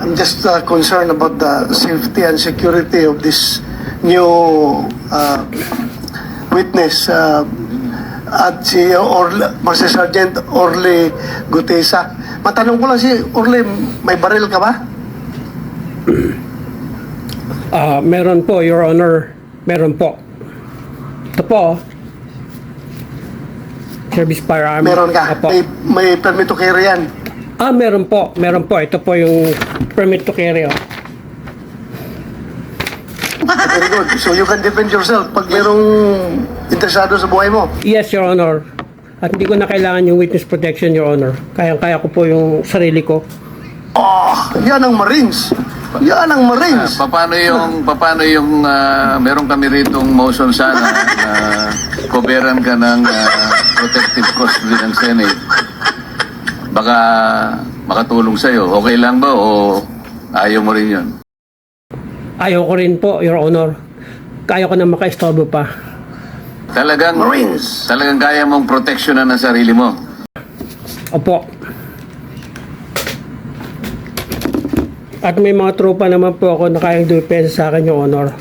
I'm just concerned about the safety and security of this new witness at si Master Sergeant Orly Gutesa. Matanong ko lang si Orly, may baril ka ba? Meron po, Your Honor. Meron po. Ito po. Service firearm. Meron ka? Opo. May permit to carry yan? Meron po. Meron po. Ito po yung permit to carry. Oh. Very good. So you can defend yourself pag merong interesado sa buhay mo. Yes, Your Honor. At hindi ko na kailangan yung witness protection, Your Honor. Kaya ko po yung sarili ko. Yan ang Marines. Yan ang Marines. Paano yung meron kami ritong motion sana na coveran ka ng protective custody ng Senate. Baka makatulong sa'yo. Okay lang ba o ayaw mo rin yun? Ayaw ko rin po, Your Honor. Kaya ko na makaistorbo pa. Talagang Marines. Talagang kaya mong proteksyonan ang sarili mo. Opo. At may mga tropa naman po ako na kayang dupensa sa akin, Your Honor.